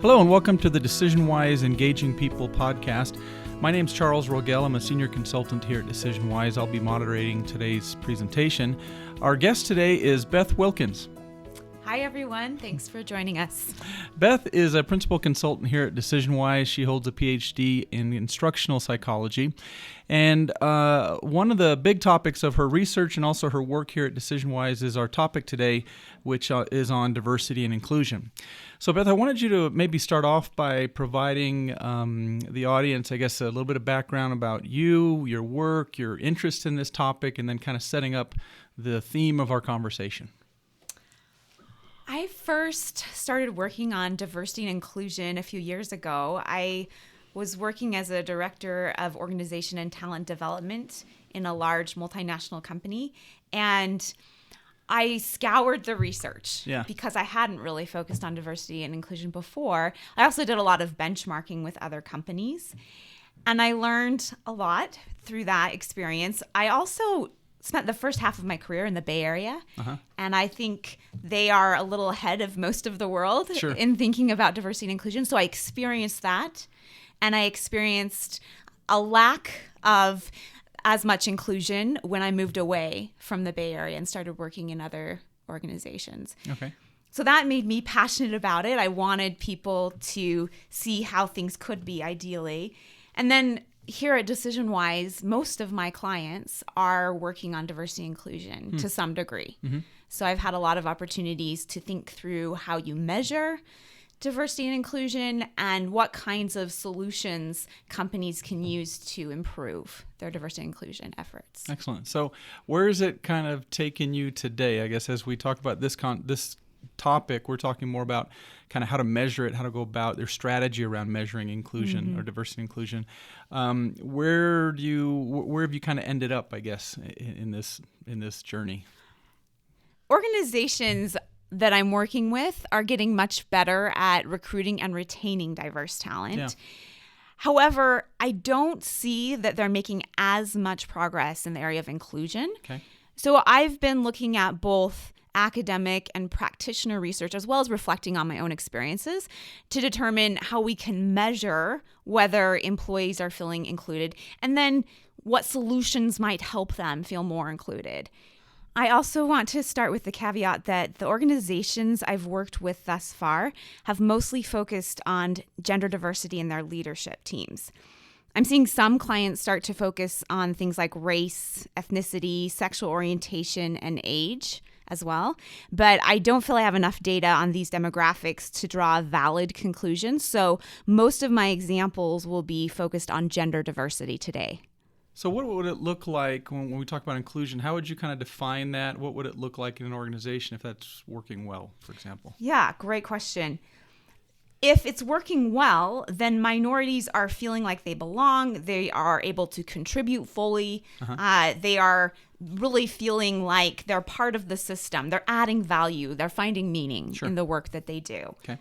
Hello and welcome to the DecisionWise Engaging People podcast. My name's Charles Rogel. I'm a senior consultant here at DecisionWise. I'll be moderating today's presentation. Our guest today is Beth Wilkins. Hi, everyone. Thanks for joining us. Beth is a principal consultant here at DecisionWise. She holds a PhD in instructional psychology. And one of the big topics of her research and also her work here at DecisionWise is our topic today, which is on diversity and inclusion. So, Beth, I wanted you to maybe start off by providing the audience, I guess, a little bit of background about you, your work, your interest in this topic, and then kind of setting up the theme of our conversation. I first started working on diversity and inclusion a few years ago. I was working as a director of organization and talent development in a large multinational company, and I scoured the research because I hadn't really focused on diversity and inclusion before. I also did a lot of benchmarking with other companies, and I learned a lot through that experience. I also spent the first half of my career in the Bay Area, and I think they are a little ahead of most of the world in thinking about diversity and inclusion. So I experienced that, and I experienced a lack of as much inclusion when I moved away from the Bay Area and started working in other organizations. Okay. So that made me passionate about it. I wanted people to see how things could be ideally. And then here at DecisionWise, most of my clients are working on diversity and inclusion to some degree. So I've had a lot of opportunities to think through how you measure diversity and inclusion and what kinds of solutions companies can use to improve their diversity and inclusion efforts. Excellent. So where is it kind of taken you today? I guess as we talk about this topic, we're talking more about kind of how to measure it, how to go about their strategy around measuring inclusion or diversity and inclusion. Where have you kind of ended up, I guess, in this journey? Organizations that I'm working with are getting much better at recruiting and retaining diverse talent. Yeah. However, I don't see that they're making as much progress in the area of inclusion. Okay. So I've been looking at both academic and practitioner research, as well as reflecting on my own experiences to determine how we can measure whether employees are feeling included and then what solutions might help them feel more included. I also want to start with the caveat that the organizations I've worked with thus far have mostly focused on gender diversity in their leadership teams. I'm seeing some clients start to focus on things like race, ethnicity, sexual orientation, and age as well. But I don't feel I have enough data on these demographics to draw valid conclusions. So most of my examples will be focused on gender diversity today. So what would it look like when we talk about inclusion? How would you kind of define that? What would it look like in an organization if that's working well, for example? Yeah, great question. If it's working well, then minorities are feeling like they belong. They are able to contribute fully. They are really feeling like they're part of the system. They're adding value. They're finding meaning in the work that they do. Okay.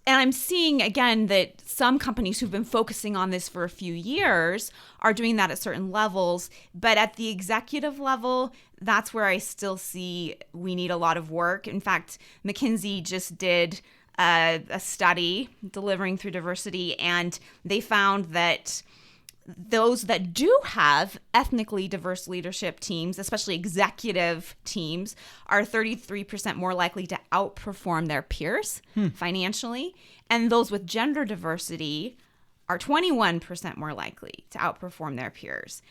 And I'm seeing, again, that some companies who've been focusing on this for a few years are doing that at certain levels. But at the executive level, that's where I still see we need a lot of work. In fact, McKinsey just did a study, Delivering Through Diversity, and they found that those that do have ethnically diverse leadership teams, especially executive teams, are 33% more likely to outperform their peers financially. And those with gender diversity are 21% more likely to outperform their peers.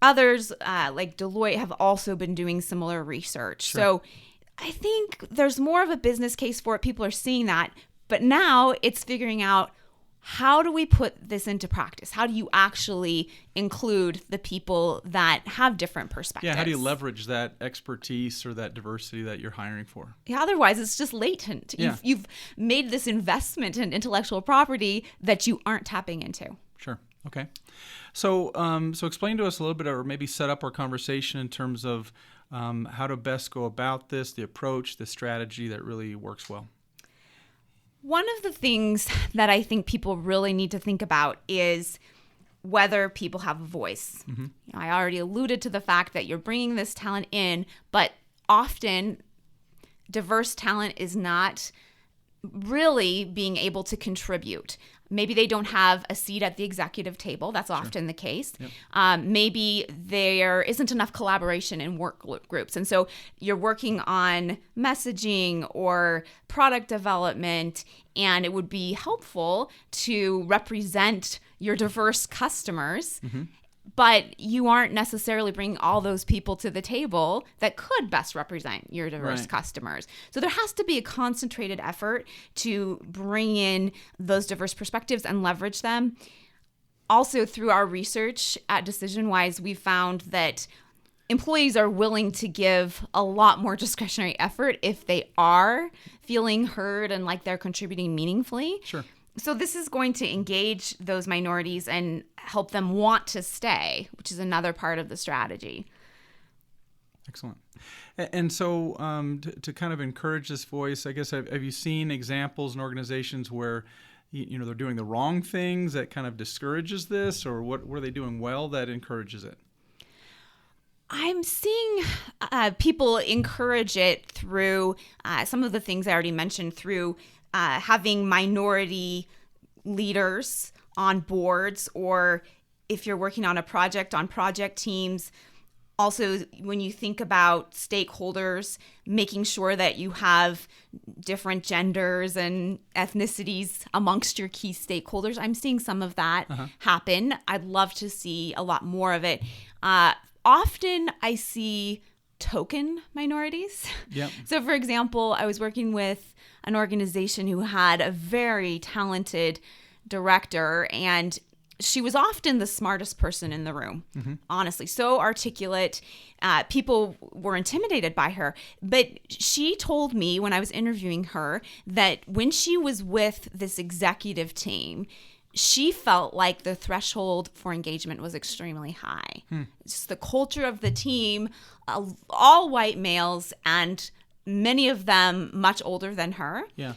Others, like Deloitte, have also been doing similar research. So I think there's more of a business case for it. People are seeing that. But now it's figuring out, how do we put this into practice? How do you actually include the people that have different perspectives? Yeah, how do you leverage that expertise or that diversity that you're hiring for? Yeah, otherwise it's just latent. Yeah. You've made this investment in intellectual property that you aren't tapping into. Sure. Okay. So explain to us a little bit, or maybe set up our conversation in terms of how to best go about this, the approach, the strategy that really works well. One of the things that I think people really need to think about is whether people have a voice. I already alluded to the fact that you're bringing this talent in, but often diverse talent is not really being able to contribute. Maybe they don't have a seat at the executive table. That's often the case. Yep. Maybe there isn't enough collaboration in work groups. And so you're working on messaging or product development, and it would be helpful to represent your diverse customers. Mm-hmm. But you aren't necessarily bringing all those people to the table that could best represent your diverse customers. So there has to be a concentrated effort to bring in those diverse perspectives and leverage them. Also, through our research at DecisionWise, we found that employees are willing to give a lot more discretionary effort if they are feeling heard and like they're contributing meaningfully. Sure. So this is going to engage those minorities and help them want to stay, which is another part of the strategy. Excellent. And so to kind of encourage this voice, I guess, have you seen examples in organizations where they're doing the wrong things that kind of discourages this, or what were they doing well that encourages it? I'm seeing people encourage it through some of the things I already mentioned, through having minority leaders on boards, or if you're working on a project, on project teams. Also, when you think about stakeholders, making sure that you have different genders and ethnicities amongst your key stakeholders. I'm seeing some of that happen. I'd love to see a lot more of it. Often I see token minorities. Yep. So, for example, I was working with an organization who had a very talented director, and she was often the smartest person in the room, honestly, so articulate. People were intimidated by her. But she told me when I was interviewing her that when she was with this executive team, she felt like the threshold for engagement was extremely high. It's just the culture of the team, all white males, and many of them much older than her. Yeah.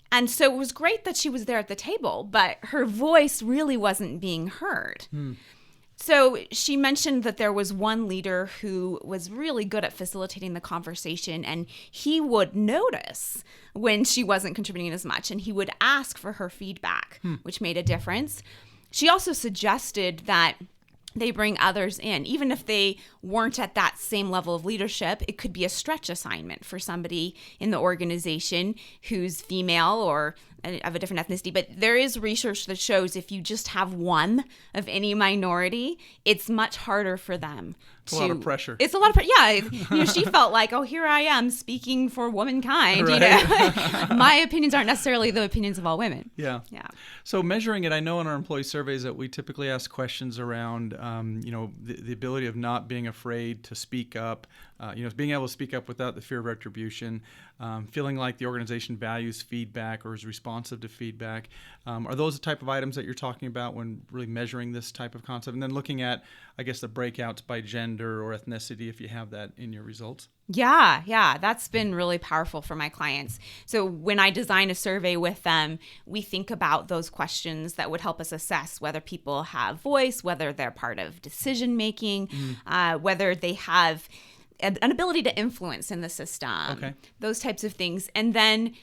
And so it was great that she was there at the table, but her voice really wasn't being heard. So she mentioned that there was one leader who was really good at facilitating the conversation, and he would notice when she wasn't contributing as much, and he would ask for her feedback, which made a difference. She also suggested that they bring others in. Even if they weren't at that same level of leadership, it could be a stretch assignment for somebody in the organization who's female or of a different ethnicity. But there is research that shows if you just have one of any minority, it's much harder for them. It's a lot of pressure. It's a lot of pressure. Yeah. She felt like, oh, here I am speaking for womankind. Right. My opinions aren't necessarily the opinions of all women. Yeah. So measuring it, I know in our employee surveys that we typically ask questions around, the ability of not being afraid to speak up, being able to speak up without the fear of retribution, feeling like the organization values feedback or is responsive to feedback. Are those the type of items that you're talking about when really measuring this type of concept? And then looking at, I guess, the breakouts by gender or ethnicity, if you have that in your results? Yeah, that's been really powerful for my clients. So when I design a survey with them, we think about those questions that would help us assess whether people have voice, whether they're part of decision making, whether they have an ability to influence in the system, those types of things. And then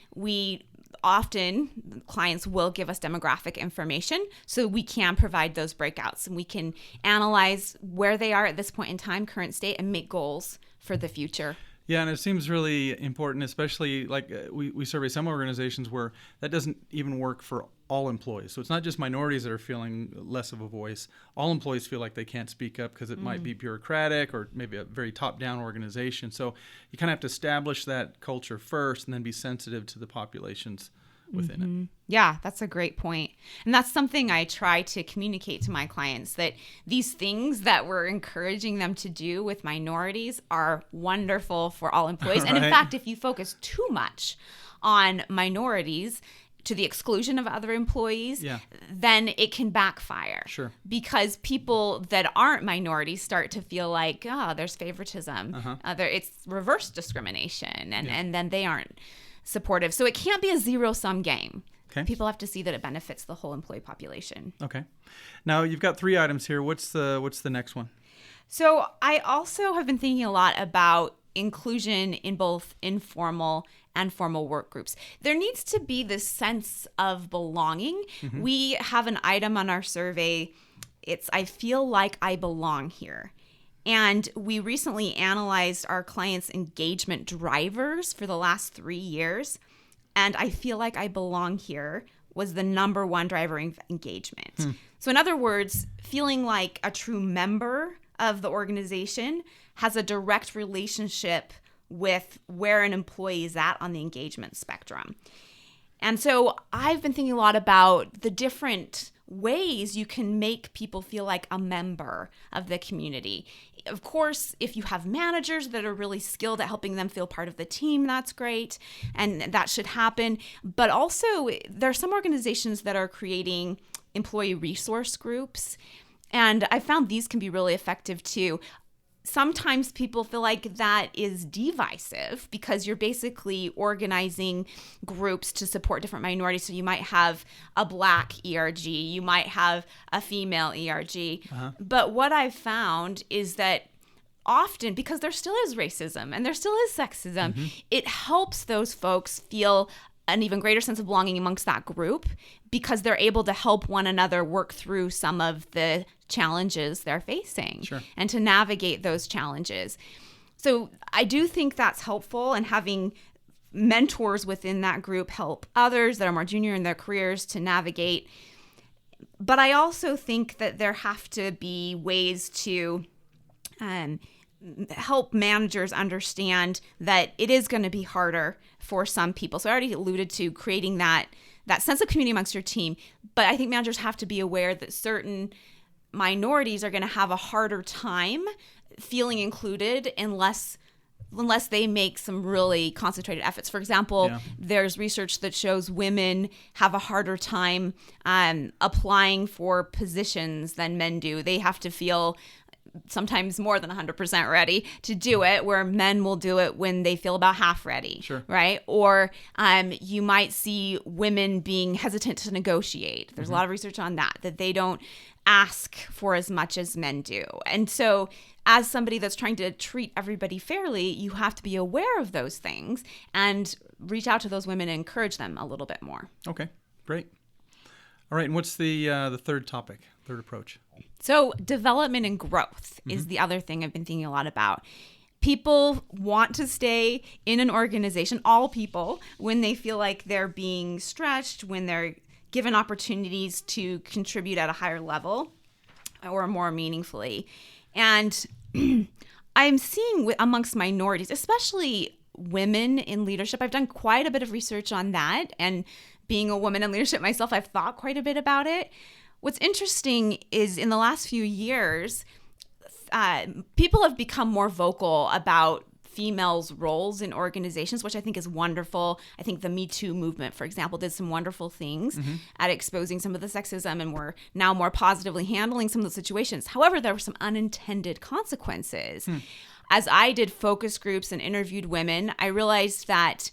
often clients will give us demographic information so we can provide those breakouts, and we can analyze where they are at this point in time, current state, and make goals for the future. Yeah, and it seems really important, especially like we survey some organizations where that doesn't even work for all employees. So it's not just minorities that are feeling less of a voice. All employees feel like they can't speak up because it might be bureaucratic or maybe a very top-down organization. So you kind of have to establish that culture first and then be sensitive to the populations within it. Yeah, that's a great point. And that's something I try to communicate to my clients, that these things that we're encouraging them to do with minorities are wonderful for all employees. And in fact, if you focus too much on minorities to the exclusion of other employees, then it can backfire. Sure. Because people that aren't minorities start to feel like, there's favoritism. It's reverse discrimination, and then they aren't supportive. So it can't be a zero-sum game. Okay. People have to see that it benefits the whole employee population. Okay. Now you've got 3 items here. What's the next one? So I also have been thinking a lot about inclusion in both informal and formal work groups. There needs to be this sense of belonging. We have an item on our survey. It's, I feel like I belong here. And we recently analyzed our clients' engagement drivers for the last 3 years. And I feel like I belong here was the number one driver of engagement. So in other words, feeling like a true member of the organization has a direct relationship with where an employee is at on the engagement spectrum. And so I've been thinking a lot about the different ways you can make people feel like a member of the community. Of course, if you have managers that are really skilled at helping them feel part of the team, that's great, and that should happen. But also, there are some organizations that are creating employee resource groups, and I found these can be really effective too. Sometimes people feel like that is divisive because you're basically organizing groups to support different minorities. So you might have a Black ERG, you might have a female ERG. But what I've found is that often, because there still is racism and there still is sexism, it helps those folks feel an even greater sense of belonging amongst that group because they're able to help one another work through some of the challenges they're facing and to navigate those challenges. So I do think that's helpful, and having mentors within that group help others that are more junior in their careers to navigate. But I also think that there have to be ways to help managers understand that it is going to be harder for some people. So I already alluded to creating that sense of community amongst your team, but I think managers have to be aware that certain minorities are going to have a harder time feeling included unless they make some really concentrated efforts. For example, there's research that shows women have a harder time applying for positions than men do. They have to feel sometimes more than 100% ready to do it, where men will do it when they feel about half ready, right? Or you might see women being hesitant to negotiate. There's a lot of research on that they don't ask for as much as men do. And so as somebody that's trying to treat everybody fairly, you have to be aware of those things and reach out to those women and encourage them a little bit more. Okay, great. All right, and what's the third topic, third approach? So development and growth is the other thing I've been thinking a lot about. People want to stay in an organization, all people, when they feel like they're being stretched, when they're given opportunities to contribute at a higher level or more meaningfully. And I'm seeing amongst minorities, especially women in leadership, I've done quite a bit of research on that. And being a woman in leadership myself, I've thought quite a bit about it. What's interesting is in the last few years, people have become more vocal about females' roles in organizations, which I think is wonderful. I think the Me Too movement, for example, did some wonderful things at exposing some of the sexism, and we're now more positively handling some of the situations. However, there were some unintended consequences. As I did focus groups and interviewed women, I realized that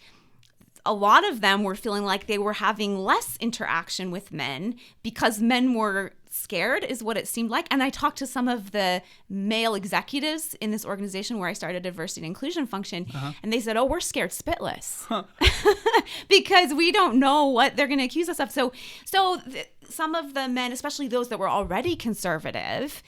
a lot of them were feeling like they were having less interaction with men because men were scared, is what it seemed like. And I talked to some of the male executives in this organization where I started a diversity and inclusion function, and they said, oh, we're scared spitless because we don't know what they're going to accuse us of. So some of the men, especially those that were already conservative,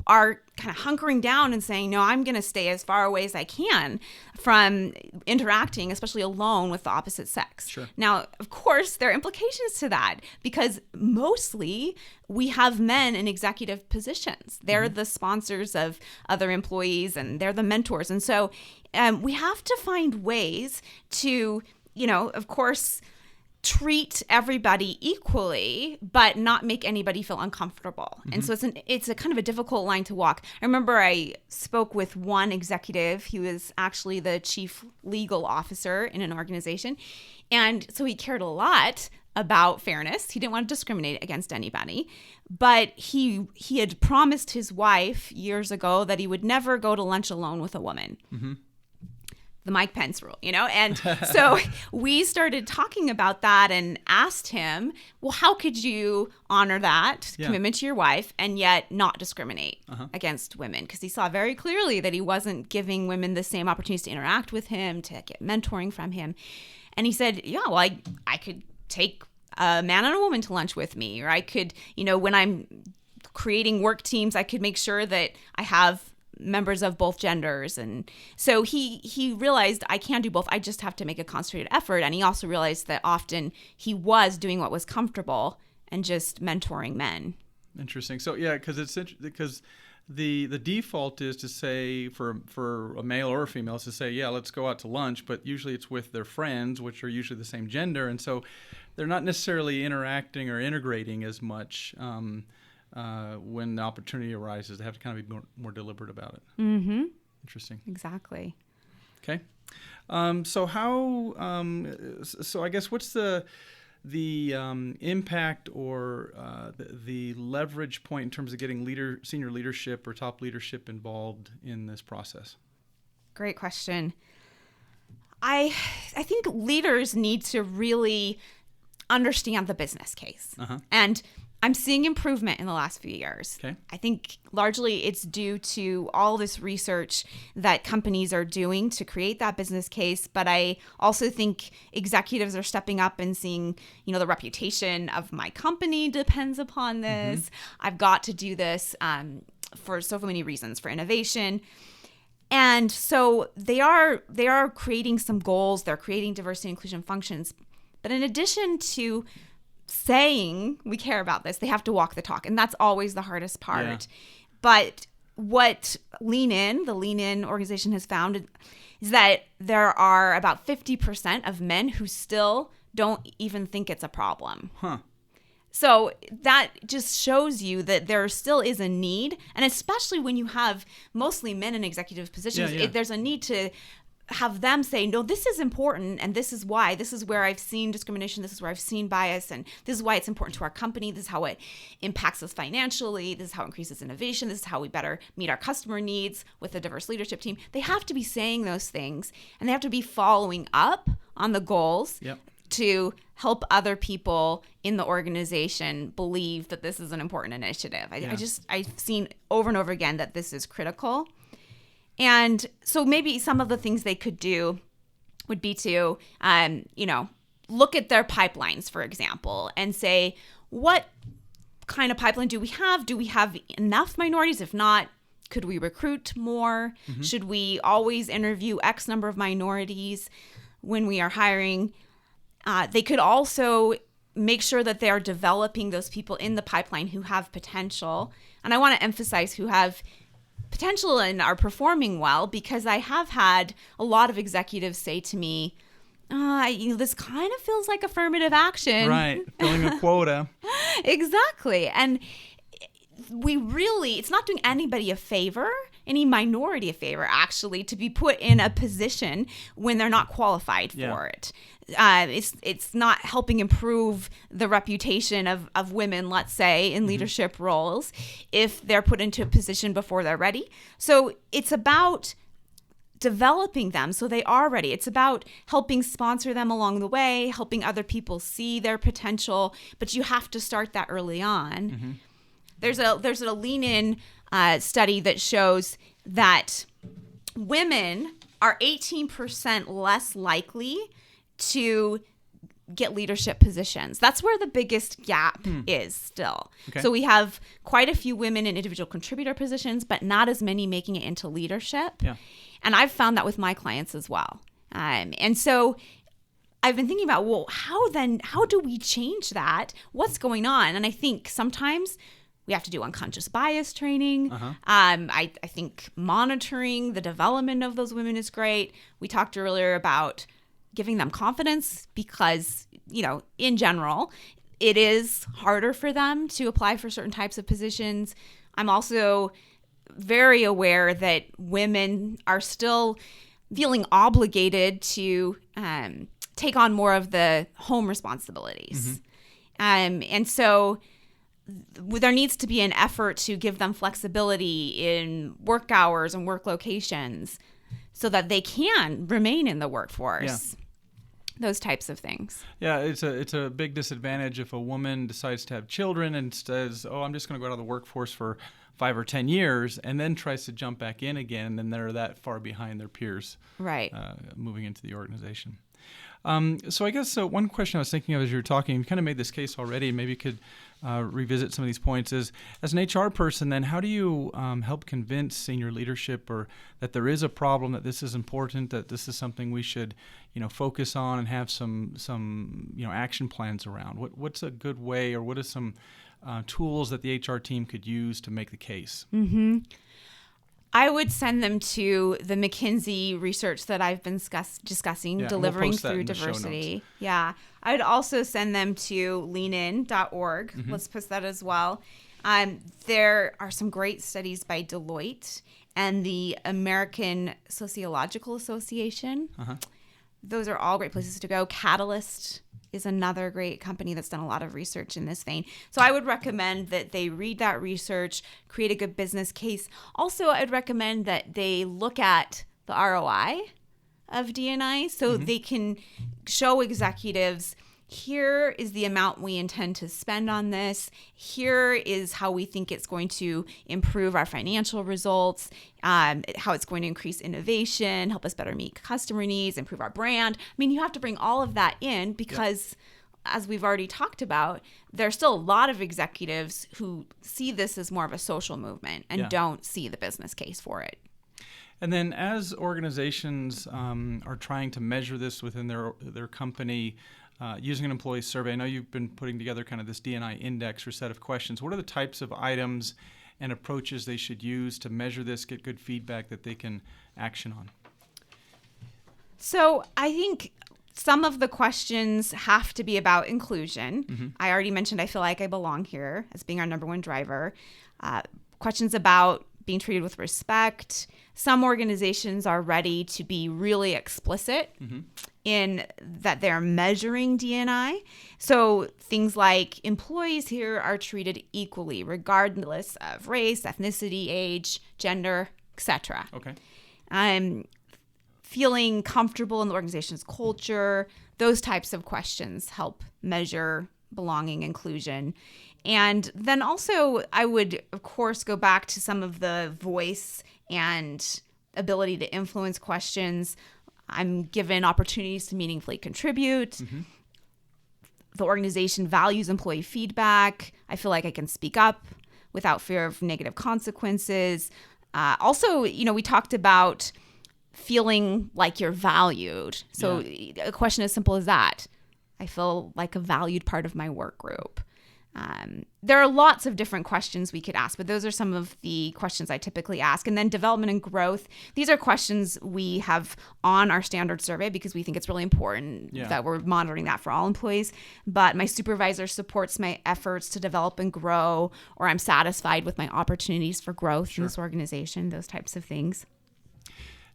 are kind of hunkering down and saying, no, I'm going to stay as far away as I can from interacting, especially alone, with the opposite sex. Now, of course, there are implications to that because mostly we have men in executive positions. They're the sponsors of other employees and they're the mentors. And so we have to find ways to, of course, treat everybody equally, but not make anybody feel uncomfortable. And so it's a kind of a difficult line to walk. I remember I spoke with one executive. He was actually the chief legal officer in an organization. And so he cared a lot about fairness. He didn't want to discriminate against anybody. But he had promised his wife years ago that he would never go to lunch alone with a woman. the Mike Pence rule, And so we started talking about that and asked him, well, how could you honor that commitment to your wife and yet not discriminate against women? Because he saw very clearly that he wasn't giving women the same opportunities to interact with him, to get mentoring from him. And he said, yeah, well, I could take a man and a woman to lunch with me, or I could, when I'm creating work teams, I could make sure that I have members of both genders. And so he realized I can do both. I just have to make a concentrated effort. And he also realized that often he was doing what was comfortable and just mentoring men. Interesting. So because the default is to say for a male or a female is to say, yeah, let's go out to lunch, but usually it's with their friends, which are usually the same gender, and so they're not necessarily interacting or integrating as much. When the opportunity arises, they have to kind of be more deliberate about it. Mm-hmm. Interesting. Exactly. Okay. So how? So I guess what's the impact or the leverage point in terms of getting senior leadership or top leadership involved in this process? Great question. I think leaders need to really understand the business case. And I'm seeing improvement in the last few years. Okay. I think largely it's due to all this research that companies are doing to create that business case. But I also think executives are stepping up and seeing, the reputation of my company depends upon this. I've got to do this for so many reasons, for innovation. And so they are creating some goals. They're creating diversity and inclusion functions. But in addition to saying we care about this, they have to walk the talk. And that's always the hardest part. Yeah. But what the Lean In organization has found is that there are about 50% of men who still don't even think it's a problem. So that just shows you that there still is a need. And especially when you have mostly men in executive positions, there's a need to have them say, no, this is important, and this is why. This is where I've seen discrimination. This is where I've seen bias, and this is why it's important to our company. This is how it impacts us financially. This is how it increases innovation. This is how we better meet our customer needs with a diverse leadership team. They have to be saying those things, and they have to be following up on the goals to help other people in the organization believe that this is an important initiative. I've seen over and over again that this is critical. And so maybe some of the things they could do would be to, look at their pipelines, for example, and say, what kind of pipeline do we have? Do we have enough minorities? If not, could we recruit more? Should we always interview X number of minorities when we are hiring? They could also make sure that they are developing those people in the pipeline who have potential. And I want to emphasize who have potential and are performing well, because I have had a lot of executives say to me, this kind of feels like affirmative action. Right, filling a quota. Exactly. And it's not doing anybody a favor, any minority a favor, actually, to be put in a position when they're not qualified for it. It's not helping improve the reputation of women, let's say, in leadership roles if they're put into a position before they're ready. So it's about developing them so they are ready. It's about helping sponsor them along the way, helping other people see their potential, but you have to start that early on. There's a Lean In study that shows that women are 18% less likely to get leadership positions. That's where the biggest gap is still. Okay. So we have quite a few women in individual contributor positions, but not as many making it into leadership. Yeah. And I've found that with my clients as well. And so I've been thinking about, well, how do we change that? What's going on? And I think sometimes we have to do unconscious bias training. I think monitoring the development of those women is great. We talked earlier about giving them confidence because, in general, it is harder for them to apply for certain types of positions. I'm also very aware that women are still feeling obligated to take on more of the home responsibilities. And so there needs to be an effort to give them flexibility in work hours and work locations. so that they can remain in the workforce. Those types of things. Yeah, it's a big disadvantage if a woman decides to have children and says, "Oh, I'm just going to go out of the workforce for 5 or 10 years," and then tries to jump back in again, then they're that far behind their peers, right? Moving into the organization. So I guess one question I was thinking of as you were talking, you kind of made this case already, maybe you could revisit some of these points, is as an HR person, then how do you help convince senior leadership or that there is a problem, that this is important, that this is something we should focus on and have some action plans around? What's a good way, or what are some tools that the HR team could use to make the case? Mm-hmm. I would send them to the McKinsey research that I've been discussing, delivering through diversity. Yeah. I would also send them to leanin.org. Mm-hmm. Let's post that as well. There are some great studies by Deloitte and the American Sociological Association. Uh-huh. Those are all great places to go. Catalyst is another great company that's done a lot of research in this vein. So I would recommend that they read that research, create a good business case. Also, I would recommend that they look at the ROI of D&I so they can show executives, here is the amount we intend to spend on this. Here is how we think it's going to improve our financial results, how it's going to increase innovation, help us better meet customer needs, improve our brand. I mean, you have to bring all of that in because, as we've already talked about, there's still a lot of executives who see this as more of a social movement and don't see the business case for it. And then as organizations are trying to measure this within their company, using an employee survey, I know you've been putting together kind of this D&I index or set of questions. What are the types of items and approaches they should use to measure this, get good feedback that they can action on? So I think some of the questions have to be about inclusion. Mm-hmm. I already mentioned I feel like I belong here as being our number one driver. Questions about being treated with respect. Some organizations are ready to be really explicit in that they're measuring D&I. So things like employees here are treated equally, regardless of race, ethnicity, age, gender, etc. Okay. Feeling comfortable in the organization's culture, those types of questions help measure belonging, inclusion. And then also, I would, of course, go back to some of the voice and ability to influence questions. I'm given opportunities to meaningfully contribute. Mm-hmm. The organization values employee feedback. I feel like I can speak up without fear of negative consequences. Also, we talked about feeling like you're valued. So a question as simple as that. I feel like a valued part of my work group. There are lots of different questions we could ask, but those are some of the questions I typically ask. And then development and growth. These are questions we have on our standard survey because we think it's really important that we're monitoring that for all employees. But my supervisor supports my efforts to develop and grow, or I'm satisfied with my opportunities for growth in this organization, those types of things.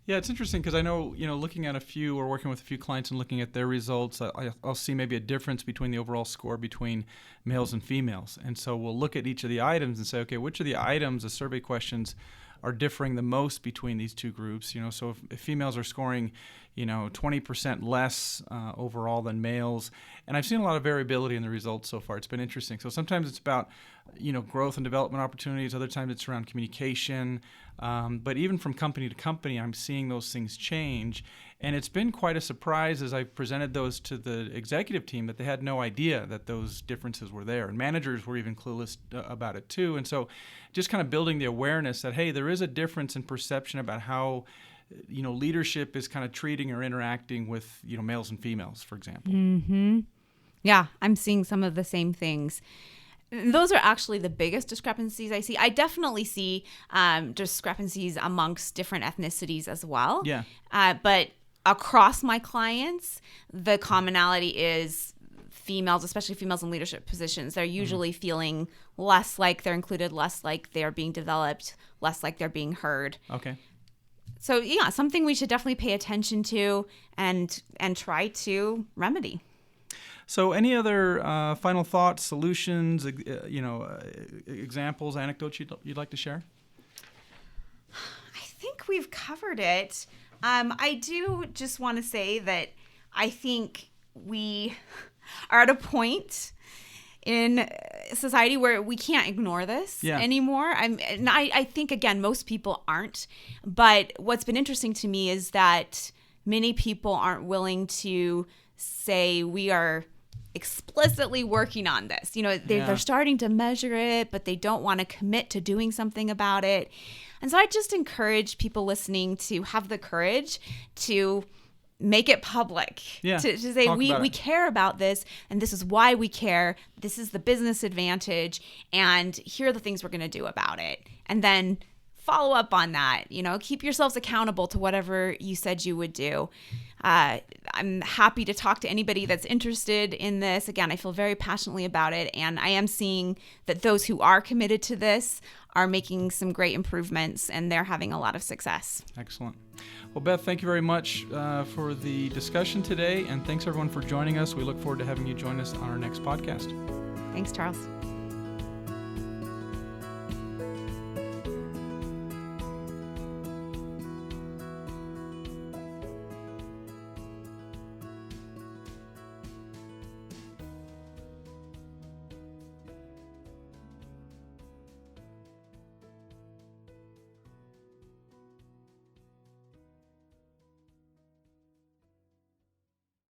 Yeah, it's interesting because I know, looking at or working with a few clients and looking at their results, I'll see maybe a difference between the overall score between males and females. And so we'll look at each of the items and say, okay, which of the items, the survey questions, are differing the most between these two groups? So if females are scoring, 20% less overall than males, and I've seen a lot of variability in the results so far. It's been interesting. So sometimes it's about, growth and development opportunities. Other times it's around communication. But even from company to company, I'm seeing those things change. And it's been quite a surprise as I've presented those to the executive team that they had no idea that those differences were there. And managers were even clueless about it too. And so just kind of building the awareness that, hey, there is a difference in perception about how leadership is kind of treating or interacting with, males and females, for example. Mm-hmm. Yeah, I'm seeing some of the same things. Those are actually the biggest discrepancies I see. I definitely see discrepancies amongst different ethnicities as well. Yeah. But across my clients, the commonality is females, especially females in leadership positions. They're usually feeling less like they're included, less like they're being developed, less like they're being heard. Okay. So yeah, something we should definitely pay attention to and try to remedy. So any other final thoughts, solutions, examples, anecdotes you'd like to share? I think we've covered it. I do just want to say that I think we are at a point in society where we can't ignore this anymore. I think, again, most people aren't. But what's been interesting to me is that many people aren't willing to say we are explicitly working on this. They're starting to measure it, but they don't want to commit to doing something about it. And so I just encourage people listening to have the courage to make it public, to say we care about this, and this is why we care. This is the business advantage, and here are the things we're going to do about it. And then follow up on that. Keep yourselves accountable to whatever you said you would do. I'm happy to talk to anybody that's interested in this. Again, I feel very passionately about it, and I am seeing that those who are committed to this are making some great improvements, and they're having a lot of success. Excellent. Well, Beth, thank you very much for the discussion today, and thanks everyone for joining us. We look forward to having you join us on our next podcast. Thanks, Charles.